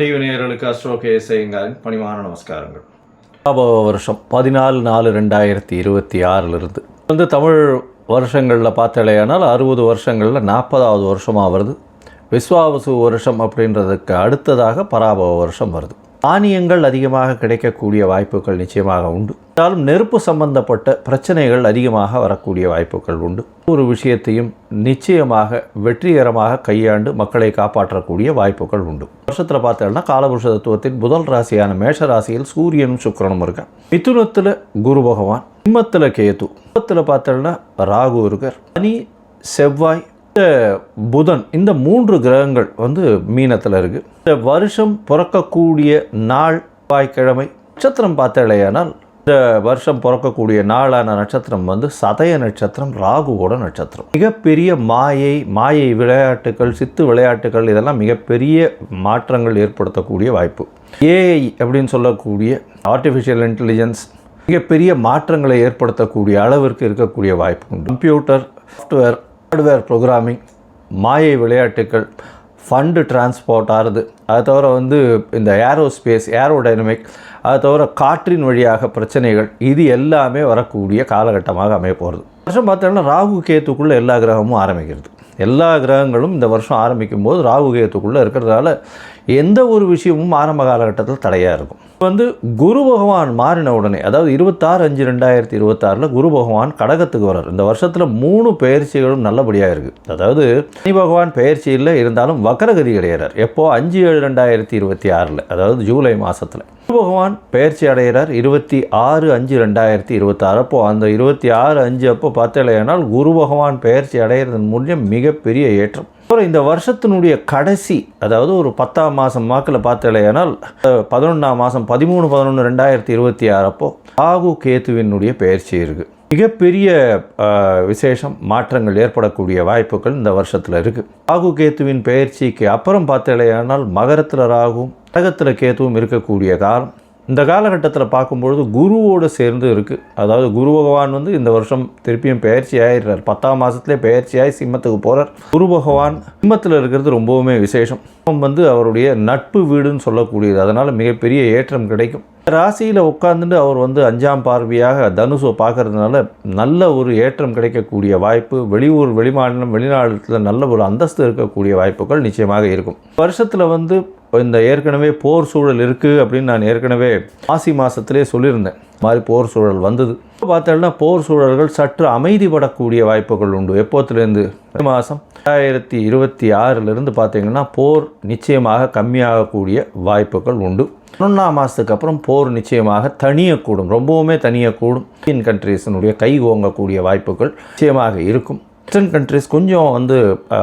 TV நேயர்களுக்கு astro கேஎஸ்ஐங்காரின் பணிவான நமஸ்காரங்கள். வருஷம் 14/4/2026 தமிழ் வருஷங்களில் பார்த்தாலேயானால் 60 வருஷங்களில் 40வது வருஷமாக வருது. விஸ்வாவசு வருஷம் அப்படின்றதுக்கு அடுத்ததாக பராபவ வருஷம் வருது. தானியங்கள் அதிகமாக கிடைக்கக்கூடிய வாய்ப்புகள் நிச்சயமாக உண்டு. இருந்தாலும் நெருப்பு சம்பந்தப்பட்ட பிரச்சனைகள் அதிகமாக வரக்கூடிய வாய்ப்புகள் உண்டு. ஒரு விஷயத்தையும் நிச்சயமாக வெற்றிகரமாக கையாண்டு மக்களை காப்பாற்றக்கூடிய வாய்ப்புகள் உண்டு. வருஷத்தில் பார்த்தோம்னா காலபுருஷ தத்துவத்தின் முதல் ராசியான மேஷ ராசியில் சூரியனும் சுக்கிரனும் இருக்கார். மிதுனத்தில் குரு பகவான், சிம்மத்தில் கேது, கும்பத்தில் பார்த்தோம்னா ராகு இருக்கார், சனி செவ்வாய் புதன், இந்த 3 கிரகங்கள் மீனத்தில் இருக்குது. இந்த வருஷம் பிறக்கக்கூடிய நாள் செவ்வாய்க்கிழமை. நட்சத்திரம் பார்த்தாலேயானால் இந்த வருஷம் பிறக்கக்கூடிய நாளான நட்சத்திரம் சதய நட்சத்திரம், ராகுவோட நட்சத்திரம். மிகப்பெரிய மாயை விளையாட்டுகள், சித்து விளையாட்டுகள், இதெல்லாம் மிகப்பெரிய மாற்றங்கள் ஏற்படுத்தக்கூடிய வாய்ப்பு. ஏஐ அப்படின்னு சொல்லக்கூடிய ஆர்டிஃபிஷியல் இன்டெலிஜென்ஸ் மிகப்பெரிய மாற்றங்களை ஏற்படுத்தக்கூடிய அளவிற்கு இருக்கக்கூடிய வாய்ப்பு உண்டு. கம்ப்யூட்டர், சாஃப்ட்வேர், ஹார்ட்வேர் ப்ரோக்ராமிங், மாயை விளையாட்டுகள், ஃபண்டு டிரான்ஸ்போர்ட் ஆகுது. அதை தவிர இந்த ஏரோஸ்பேஸ், ஏரோடைனமிக், அதை தவிர காற்றின் வழியாக பிரச்சனைகள், இது எல்லாமே வரக்கூடிய காலகட்டமாக அமைய போகிறது. வருஷம் பார்த்தோம்னா ராகு கேத்துக்குள்ளே எல்லா கிரகமும் ஆரம்பிக்கிறது. எல்லா கிரகங்களும் இந்த வருஷம் ஆரம்பிக்கும் போது ராகு கேத்துக்குள்ளே இருக்கிறதால எந்த ஒரு விஷயமும் ஆரம்ப காலகட்டத்தில் தடையாக இருக்கும். குரு பகவான் மாறின உடனே, அதாவது 26/5/2026 குரு பகவான் கடகத்துக்கு வர்றார். இந்த வருஷத்தில் 3 பெயர்ச்சிகளும் நல்லபடியாக இருக்குது. அதாவது சனி பகவான் பெயர்ச்சியில் இருந்தாலும் வக்கரகதி கிடையாது. எப்போ 5/7/2026, அதாவது ஜூலை மாதத்தில் குரு பகவான் பெயர்ச்சி அடைகிறார். 26/5/2026 அப்போ அந்த 26/5 அப்போ பார்த்தலையானால் குரு பகவான் பெயர்ச்சி அடைகிறதன் மூலம் மிகப்பெரிய ஏற்றம். அப்புறம் இந்த வருஷத்தினுடைய கடைசி, அதாவது ஒரு 10ஆம் மாதம் வாக்கில் பார்த்தலையானால் 11ஆம் மாதம் 13/11/2026 அப்போ ராகு கேத்துவினுடைய பெயர்ச்சி இருக்குது. மிகப்பெரிய விசேஷம், மாற்றங்கள் ஏற்படக்கூடிய வாய்ப்புகள் இந்த வருஷத்தில் இருக்குது. ராகு கேத்துவின் பெயர்ச்சிக்கு அப்புறம் பார்த்தலையானால் மகரத்தில் ராகுவும் கடகத்தில் கேத்துவும் இருக்கக்கூடிய காலம். இந்த காலகட்டத்தில் பார்க்கும்பொழுது குருவோடு சேர்ந்து இருக்குது. அதாவது குரு பகவான் இந்த வருஷம் திருப்பியும் பெயர்ச்சி ஆகிடுறார். 10ஆம் மாதத்துலேயே பெயர்ச்சியாகி சிம்மத்துக்கு போகிறார். குரு பகவான் சிம்மத்தில் இருக்கிறது ரொம்பவுமே விசேஷம். அவருடைய நட்பு வீடுன்னு சொல்லக்கூடியது. அதனால் மிகப்பெரிய ஏற்றம் கிடைக்கும். ராசியில் உட்கார்ந்துட்டு அவர் 5ஆம் பார்வையாக தனுசை பார்க்கறதுனால நல்ல ஒரு ஏற்றம் கிடைக்கக்கூடிய வாய்ப்பு. வெளியூர், வெளிமாநிலம், வெளிநாட்டில் நல்ல ஒரு அந்தஸ்து இருக்கக்கூடிய வாய்ப்புகள் நிச்சயமாக இருக்கும். வருஷத்தில் இந்த ஏற்கனவே போர் சூழல் இருக்குது அப்படின்னு நான் ஏற்கனவே மாசி மாதத்திலே சொல்லியிருந்தேன். மாதிரி போர் சூழல் வந்தது. பார்த்தோம்னா போர் சூழல்கள் சற்று அமைதிப்படக்கூடிய வாய்ப்புகள் உண்டு. எப்போத்துலேருந்து மாதம் 2026 பார்த்தீங்கன்னா போர் நிச்சயமாக கம்மியாகக்கூடிய வாய்ப்புகள் உண்டு. 11ஆம் மாதத்துக்கு அப்புறம் போர் நிச்சயமாக தனியக்கூடும், ரொம்பவுமே தனியக்கூடும். இந்தியன் கண்ட்ரீஸினுடைய கை ஓங்கக்கூடிய வாய்ப்புகள் நிச்சயமாக இருக்கும். வெஸ்டர்ன் கண்ட்ரீஸ் கொஞ்சம்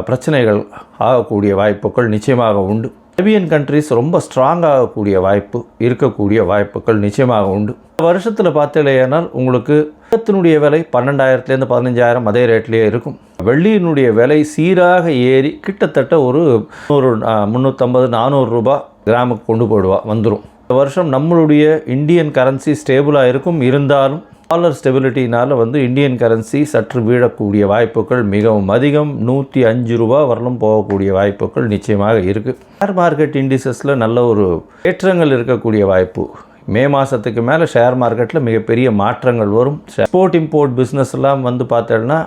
பிரச்சனைகள் ஆகக்கூடிய வாய்ப்புகள் நிச்சயமாக உண்டு. அரேபியன் கண்ட்ரீஸ் ரொம்ப ஸ்ட்ராங்காகக்கூடிய வாய்ப்பு இருக்கக்கூடிய வாய்ப்புகள் நிச்சயமாக உண்டு. வருஷத்தில் பார்த்தலையானால் உங்களுக்கு தங்கத்தினுடைய விலை 12,000 15,000 அதே ரேட்லேயே இருக்கும். வெள்ளியினுடைய விலை சீராக ஏறி கிட்டத்தட்ட ஒரு 350-400 ரூபாய் கிராமுக்கு கொண்டு வந்துடும். இந்த வருஷம் நம்மளுடைய இந்தியன் கரன்சி ஸ்டேபிளாக இருக்கும். இருந்தாலும் டாலர் ஸ்டெபிலிட்டினால் இந்தியன் கரன்சி சற்று வீழக்கூடிய வாய்ப்புகள் மிகவும் அதிகம். 105 ரூபா வரலும் போகக்கூடிய வாய்ப்புகள் நிச்சயமாக இருக்குது. ஷேர் மார்க்கெட் இண்டிசஸில் நல்ல ஒரு ஏற்றங்கள் இருக்கக்கூடிய வாய்ப்பு. மே மாதத்துக்கு மேலே ஷேர் மார்க்கெட்டில் மிகப்பெரிய மாற்றங்கள் வரும். எக்ஸ்போர்ட் இம்போர்ட் பிஸ்னஸ் எல்லாம் பார்த்தோம்னா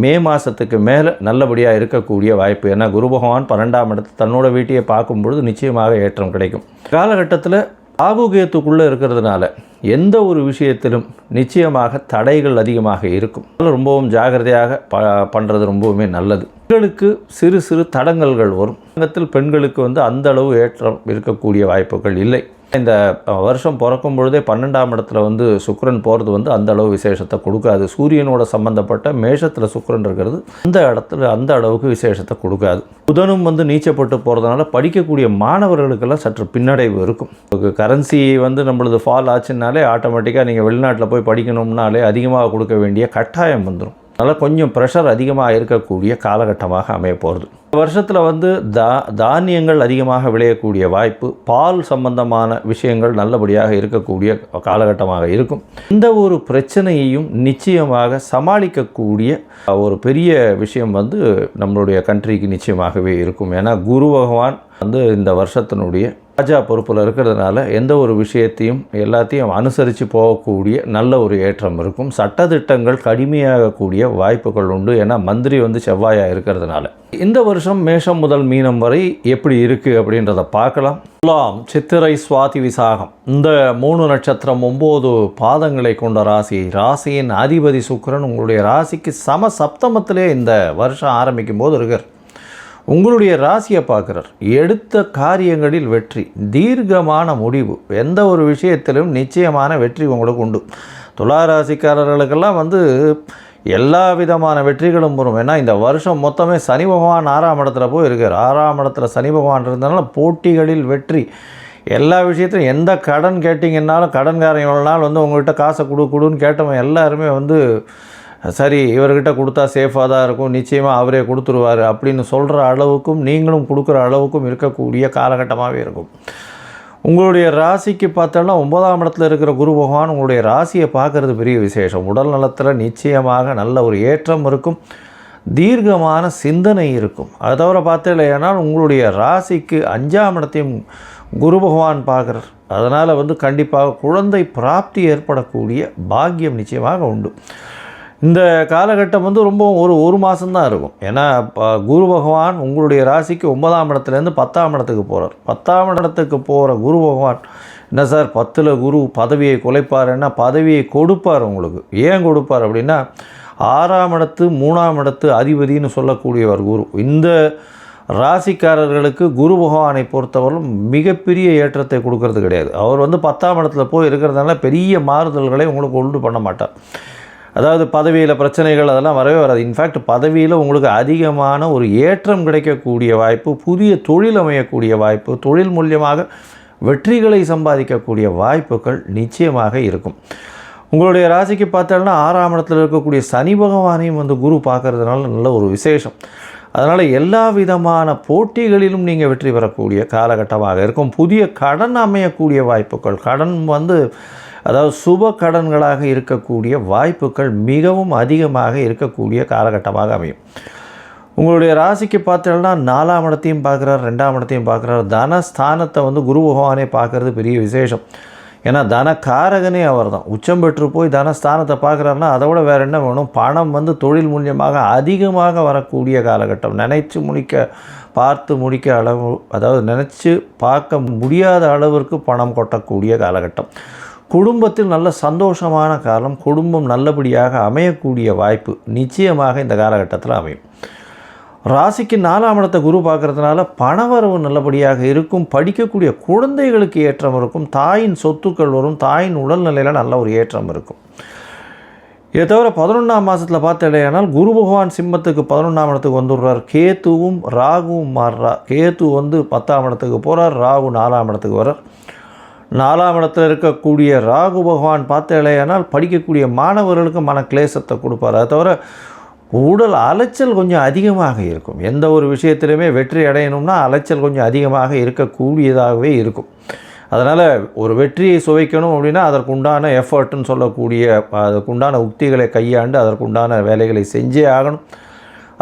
மே மாதத்துக்கு மேலே நல்லபடியாக இருக்கக்கூடிய வாய்ப்பு. ஏன்னா குரு பகவான் 12ஆம் இடத்து தன்னோட வீட்டையே பார்க்கும்பொழுது நிச்சயமாக ஏற்றம் கிடைக்கும். காலகட்டத்தில் ராகு கேத்துக்குள்ளே இருக்கிறதுனால எந்த ஒரு விஷயத்திலும் நிச்சயமாக தடைகள் அதிகமாக இருக்கும். ரொம்பவும் ஜாகிரதையாக பண்ணுறது ரொம்பவுமே நல்லது. பெண்களுக்கு சிறு சிறு தடங்கல்கள் வரும். பெண்களுக்கு அந்த அளவு ஏற்றம் இருக்கக்கூடிய வாய்ப்புகள் இல்லை. இந்த வருஷம் பிறக்கும் பொழுதே 12ஆம் இடத்துல சுக்கிரன் போகிறது அந்த அளவு விசேஷத்தை கொடுக்காது. சூரியனோட சம்பந்தப்பட்ட மேஷத்தில் சுக்கிரன் இருக்கிறது அந்த இடத்துல அந்த அளவுக்கு விசேஷத்தை கொடுக்காது. புதனும் நீச்சப்பட்டு போகிறதுனால படிக்கக்கூடிய மாணவர்களுக்கெல்லாம் சற்று பின்னடைவு இருக்கும். கரன்சி நம்மளது ஃபால் ஆச்சுன்னாலே ஆட்டோமேட்டிக்காக நீங்கள் வெளிநாட்டில் போய் படிக்கணும்னாலே அதிகமாக கொடுக்க வேண்டிய கட்டாயம் வந்துடும். அதனால் கொஞ்சம் ப்ரெஷர் அதிகமாக இருக்கக்கூடிய காலகட்டமாக அமைய போகிறது. வருஷத்தில் தானியங்கள் அதிகமாக விளையக்கூடிய வாய்ப்பு, பால் சம்பந்தமான விஷயங்கள் நல்லபடியாக இருக்கக்கூடிய காலகட்டமாக இருக்கும். இந்த ஒரு பிரச்சனையையும் நிச்சயமாக சமாளிக்கக்கூடிய ஒரு பெரிய விஷயம் நம்மளுடைய கண்ட்ரிக்கு நிச்சயமாகவே இருக்கும். ஏன்னா குரு பகவான் இந்த வருஷத்தினுடைய ராஜா பொறுப்பில் இருக்கிறதுனால எந்த ஒரு விஷயத்தையும் எல்லாத்தையும் அனுசரித்து போகக்கூடிய நல்ல ஒரு ஏற்றம் இருக்கும். சட்டதிட்டங்கள் கடுமையாகக்கூடிய வாய்ப்புகள் உண்டு. ஏன்னா மந்திரி செவ்வாயாக இருக்கிறதுனால. இந்த வருஷம் மேஷம் முதல் மீனம் வரை எப்படி இருக்குது அப்படின்றத பார்க்கலாம். துலாம், சித்திரை, சுவாதி, விசாகம் இந்த 3 நட்சத்திரம் 9 பாதங்களை கொண்ட ராசியின் அதிபதி சுக்கிரன் உங்களுடைய ராசிக்கு சப்தமத்திலே இந்த வருஷம் ஆரம்பிக்கும் போது இருக்கார். உங்களுடைய ராசியை பார்க்குறார். எடுத்த காரியங்களில் வெற்றி, தீர்க்கமான முடிவு, எந்த ஒரு விஷயத்திலும் நிச்சயமான வெற்றி உங்களுக்கு உண்டு. துலா ராசிக்காரர்களுக்கெல்லாம் எல்லா விதமான வெற்றிகளும் வரும். ஏன்னா இந்த வருஷம் மொத்தமே சனி பகவான் 6ஆம் இடத்துல போய் இருக்கார். 6ஆம் இடத்துல சனி பகவான் இருந்ததுனால போட்டிகளில் வெற்றி. எல்லா விஷயத்திலும் எந்த கடன் கேட்டிங்கன்னாலும் கடன்காரன் எவ்வளோ நாள் உங்கள்கிட்ட காசை கொடுன்னு கேட்டவன் எல்லாருமே சரி இவர்கிட்ட கொடுத்தா சேஃபாக தான் இருக்கும், நிச்சயமாக அவரே கொடுத்துருவார் அப்படின்னு சொல்கிற அளவுக்கும் நீங்களும் கொடுக்குற அளவுக்கும் இருக்கக்கூடிய காலகட்டமாகவே இருக்கும். உங்களுடைய ராசிக்கு பார்த்தோன்னா 9ஆம் இடத்துல இருக்கிற குரு பகவான் உங்களுடைய ராசியை பார்க்குறது பெரிய விசேஷம். உடல் நலத்தில் நிச்சயமாக நல்ல ஒரு ஏற்றம் இருக்கும், தீர்க்கமான சிந்தனை இருக்கும். அதை தவிர பார்த்தீங்கன்னா உங்களுடைய ராசிக்கு 5ஆம் இடத்தையும் குரு பகவான் பார்க்குறார். அதனால் கண்டிப்பாக குழந்தை பிராப்தி ஏற்படக்கூடிய பாக்கியம் நிச்சயமாக உண்டு. இந்த காலகட்டம் ரொம்ப ஒரு மாதம்தான் இருக்கும். ஏன்னா குரு பகவான் உங்களுடைய ராசிக்கு 9ஆம் இடத்துலேருந்து 10ஆம் இடத்துக்கு போகிறார். 10ஆம் இடத்துக்கு போகிற குரு பகவான் என்ன சார் 10ல் குரு பதவியை குலைப்பாருன்னா பதவியை கொடுப்பார் உங்களுக்கு. ஏன் கொடுப்பார் அப்படின்னா 6ஆம் இடத்து 3ஆம் இடத்து அதிபதினு சொல்லக்கூடியவர் குரு. இந்த ராசிக்காரர்களுக்கு குரு பகவானை பொறுத்தவரையும் மிகப்பெரிய ஏற்றத்தை கொடுக்கறது கிடையாது. அவர் 10ஆம் இடத்துல போய் இருக்கிறதுனால பெரிய மாறுதல்களை உங்களுக்கு உண்டு பண்ண மாட்டார். அதாவது பதவியில் பிரச்சனைகள் அதெல்லாம் வரவே வராது. இன்ஃபேக்ட் பதவியில் உங்களுக்கு அதிகமான ஒரு ஏற்றம் கிடைக்கக்கூடிய வாய்ப்பு, புதிய தொழில் அமையக்கூடிய வாய்ப்பு, தொழில் மூலியமாக வெற்றிகளை சம்பாதிக்கக்கூடிய வாய்ப்புகள் நிச்சயமாக இருக்கும். உங்களுடைய ராசிக்கு பார்த்தோன்னா 6ஆம் இடத்துல இருக்கக்கூடிய சனி பகவானையும் குரு பார்க்கறதுனால நல்ல ஒரு விசேஷம். அதனால் எல்லா விதமான போட்டிகளிலும் நீங்கள் வெற்றி பெறக்கூடிய காலகட்டமாக இருக்கும். புதிய கடன் அமையக்கூடிய வாய்ப்புகள், கடன் அதாவது சுப கடன்களாக இருக்கக்கூடிய வாய்ப்புகள் மிகவும் அதிகமாக இருக்கக்கூடிய காலகட்டமாக அமையும். உங்களுடைய ராசிக்கு பார்த்தீங்கன்னா 4ஆம் இடத்தையும் பார்க்குறார், 2ஆம் இடத்தையும் பார்க்குறார். தனஸ்தானத்தை குரு பகவானே பார்க்குறது பெரிய விசேஷம். ஏன்னா தனக்காரகனே அவர் தான். உச்சம் பெற்று போய் தனஸ்தானத்தை பார்க்குறாருன்னா அதை விட வேறு என்ன வேணும்? பணம் தொழில் மூலியமாக அதிகமாக வரக்கூடிய காலகட்டம். பார்த்து முடிக்க அளவு, அதாவது நினச்சி பார்க்க முடியாத அளவிற்கு பணம் கொட்டக்கூடிய காலகட்டம். குடும்பத்தில் நல்ல சந்தோஷமான காலம், குடும்பம் நல்லபடியாக அமையக்கூடிய வாய்ப்பு நிச்சயமாக இந்த காலகட்டத்தில் அமையும். ராசிக்கு 4ஆம் இடத்தை குரு பார்க்குறதுனால பணவரவு நல்லபடியாக இருக்கும். படிக்கக்கூடிய குழந்தைகளுக்கு ஏற்றம் இருக்கும். தாயின் சொத்துக்கள் வரும். தாயின் உடல்நிலையில் நல்ல ஒரு ஏற்றம் இருக்கும். இதை தவிர 11ஆம் மாதத்தில் பார்த்தேனால் குரு பகவான் சிம்மத்துக்கு 11ஆம் இடத்துக்கு வந்துடுறார். கேத்துவும் ராகுவும் மாறுறார். கேத்து 10ஆம் இடத்துக்கு போகிறார், ராகு 4ஆம் இடத்துக்கு வர்றார். 4ஆம் இடத்துல இருக்கக்கூடிய ராகு பகவான் பார்த்தேனால் படிக்கக்கூடிய மாணவர்களுக்கு மனக்லேசத்தை கொடுப்பார். அதை தவிர உடல் அலைச்சல் கொஞ்சம் அதிகமாக இருக்கும். எந்த ஒரு விஷயத்திலுமே வெற்றி அடையணும்னா அலைச்சல் கொஞ்சம் அதிகமாக இருக்கக்கூடியதாகவே இருக்கும். அதனால் ஒரு வெற்றியை சுவைக்கணும் அப்படின்னா அதற்குண்டான எஃபர்ட்னு சொல்லக்கூடிய அதற்குண்டான உக்திகளை கையாண்டு அதற்குண்டான வேலைகளை செஞ்சே ஆகணும்.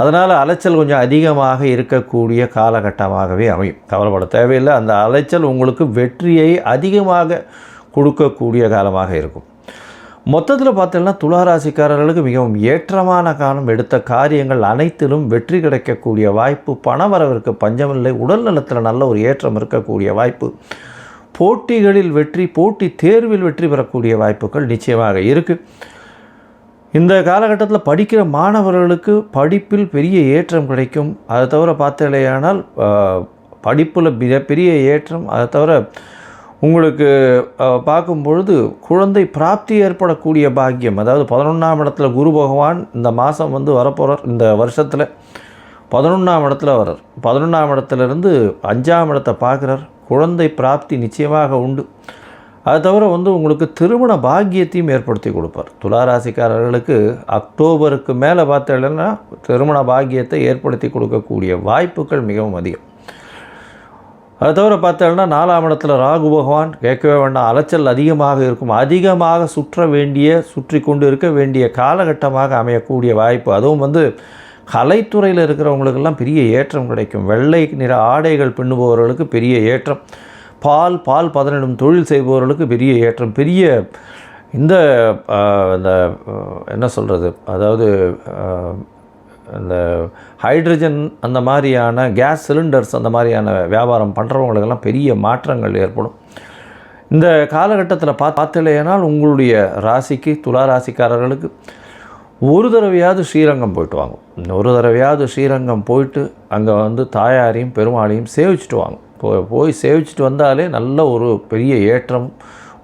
அதனால் அலைச்சல் கொஞ்சம் அதிகமாக இருக்கக்கூடிய காலகட்டமாகவே அமையும். கவலைப்பட தேவையில்லை. அந்த அலைச்சல் உங்களுக்கு வெற்றியை அதிகமாக கொடுக்கக்கூடிய காலமாக இருக்கும். மொத்தத்தில் பார்த்தீங்கன்னா துளாராசிக்காரர்களுக்கு மிகவும் ஏற்றமான காலம். எடுத்த காரியங்கள் அனைத்திலும் வெற்றி கிடைக்கக்கூடிய வாய்ப்பு, பணவரவிற்கு பஞ்சமில்லை, உடல் நலத்தில் நல்ல ஒரு ஏற்றம் இருக்கக்கூடிய வாய்ப்பு, போட்டிகளில் வெற்றி, போட்டி தேர்வில் வெற்றி பெறக்கூடிய வாய்ப்புகள் நிச்சயமாக இருக்குது. இந்த காலகட்டத்தில் படிக்கிற மாணவர்களுக்கு படிப்பில் பெரிய ஏற்றம் கிடைக்கும். அதை தவிர பார்த்தலையானால் படிப்பில் மிகப்பெரிய ஏற்றம். அதை தவிர உங்களுக்கு பார்க்கும் பொழுது குழந்தை பிராப்தி ஏற்படக்கூடிய பாக்கியம். அதாவது 11ஆம் இடத்துல குரு பகவான் இந்த மாதம் வரப்போகிறார். இந்த வருஷத்தில் 11ஆம் இடத்துல வர்றார். 11ஆம் இடத்துலேருந்து 5ஆம் இடத்தை பார்க்குறார். குழந்தை பிராப்தி நிச்சயமாக உண்டு. அது தவிர உங்களுக்கு திருமண பாக்கியத்தையும் ஏற்படுத்தி கொடுப்பார். துளாராசிக்காரர்களுக்கு அக்டோபருக்கு மேலே பார்த்தீங்கன்னா திருமண பாக்கியத்தை ஏற்படுத்தி கொடுக்கக்கூடிய வாய்ப்புகள் மிகவும் அதிகம். அது தவிர பார்த்தோன்னா 4ஆம் இடத்துல ராகு பகவான் கேட்கவே வேண்டாம், அலைச்சல் அதிகமாக இருக்கும். அதிகமாக சுற்றி கொண்டு இருக்க வேண்டிய காலகட்டமாக அமையக்கூடிய வாய்ப்பு. அதுவும் கலைத்துறையில் இருக்கிறவங்களுக்கெல்லாம் பெரிய ஏற்றம் கிடைக்கும். வெள்ளை நிற ஆடைகள் பின்னுபவர்களுக்கு பெரிய ஏற்றம். பால் பதனிடும் தொழில் செய்பவர்களுக்கு பெரிய ஏற்றம், பெரிய இந்த என்ன சொல்கிறது, அதாவது இந்த ஹைட்ரஜன் அந்த மாதிரியான கேஸ் சிலிண்டர்ஸ் அந்த மாதிரியான வியாபாரம் பண்ணுறவங்களுக்கெல்லாம் பெரிய மாற்றங்கள் ஏற்படும். இந்த காலகட்டத்தில் பார்த்தலையானால் உங்களுடைய ராசிக்கு, துலா ராசிக்காரர்களுக்கு ஒரு தடவையாவது ஸ்ரீரங்கம் போயிட்டு வாங்க. ஒரு தடவையாவது ஸ்ரீரங்கம் போயிட்டு அங்கே வந்து தாயாரையும் பெருமாளையும் சேவிச்சுட்டு வாங்க. போய் சேவிச்சுட்டு வந்தாலே நல்ல ஒரு பெரிய ஏற்றம்,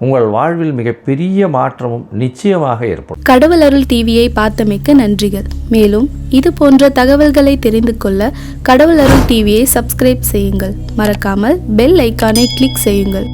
உங்கள் வாழ்வில் மிகப்பெரிய மாற்றமும் நிச்சயமாக ஏற்படும். கடவுள் அருள் டிவியை பார்த்தமைக்க நன்றிகள். மேலும் இது போன்ற தகவல்களை தெரிந்து கொள்ள கடவுள் அருள் டிவியை சப்ஸ்கிரைப் செய்யுங்கள். மறக்காமல் பெல் ஐக்கானை கிளிக் செய்யுங்கள்.